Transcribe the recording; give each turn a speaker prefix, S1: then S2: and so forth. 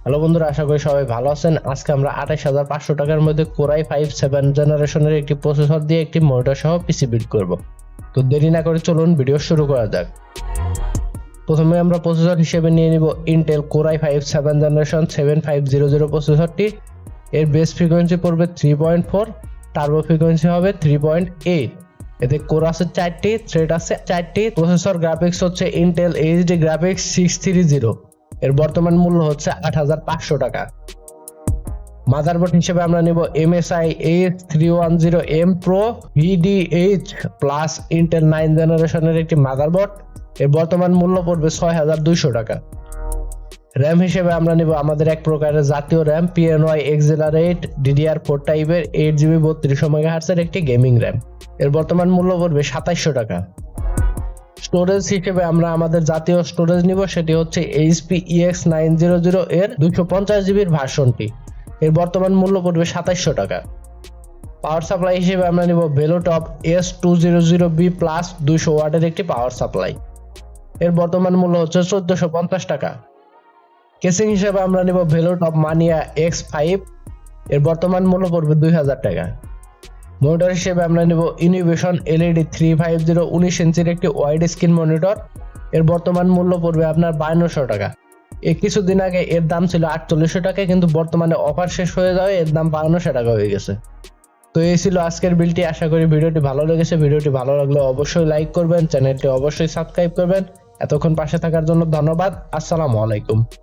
S1: Hello বন্ধুরা, আশা করি সবাই ভালো আছেন। আজকে আমরা 28500 টাকার মধ্যে Core i5 7 জেনারেশনের একটি প্রসেসর দিয়ে একটি মনিটর সহ পিসি বিল্ড করব। তো দেরি না করে চলুন ভিডিও শুরু করা যাক। প্রথমে আমরা প্রসেসর হিসেবে নিয়ে নিব Intel Core i5 7 জেনারেশন 7500 প্রসেসরটি। এর বেস ফ্রিকোয়েন্সি পড়বে 3.4, টার্বো ফ্রিকোয়েন্সি হবে 3.8। এতে কোর আছে 4টি, থ্রেড আছে 4টি। প্রসেসর গ্রাফিক্স হচ্ছে Intel HD গ্রাফিক্স 630। এর বর্তমান মূল্য হচ্ছে 8500 টাকা। মাদারবোর্ড হিসেবে আমরা নিব MSI h310m PRO-VDH plus Intel 9 জেনারেশনের একটি মাদারবোর্ড। এর বর্তমান মূল্য পড়বে 6200 টাকা। র্যাম হিসেবে আমরা নিব আমাদের এক প্রকারের জাতীয় র্যাম PNY Accelerate DDR4 টাইপের 8GB 3200 MHz এর একটি গেমিং র্যাম। এর বর্তমান মূল্য পড়বে 2700 টাকা। স্টোরেজ হিসেবে আমরা আমাদের জাতীয় স্টোরেজ নিব, সেটি হচ্ছে HP EX900 এর 250GB ভার্সনটি। এর বর্তমান মূল্য পড়বে 2700 টাকা। পাওয়ার সাপ্লাই হিসেবে আমরা নিব ভেলোটপ S200B প্লাস 200 ওয়াটের একটি পাওয়ার সাপ্লাই। এর বর্তমান মূল্য হচ্ছে 1450 টাকা। কেসিং হিসেবে আমরা নিব ভেলোটপ MANIA X5। এর বর্তমান মূল্য পড়বে 2000 টাকা। মনিটর হিসেবে আমরা নিব Univision LED 350 19 ইঞ্চির একটি ওয়াইড স্ক্রিন মনিটর। এর বর্তমান মূল্য পড়বে আপনার 5200 টাকা। কিছুদিন আগে এর দাম ছিল 4800 টাকা, কিন্তু বর্তমানে অফার শেষ হয়ে যাওয়ায় এর দাম 5200 টাকা হয়ে গেছে। তো এই ছিল আজকের বিলটি। আশা করি ভিডিওটি ভালো লেগেছে। ভিডিওটি ভালো লাগলে অবশ্যই লাইক করবেন, চ্যানেলটি অবশ্যই সাবস্ক্রাইব করবেন। এতক্ষণ পাশে থাকার জন্য ধন্যবাদ। আসসালামু আলাইকুম।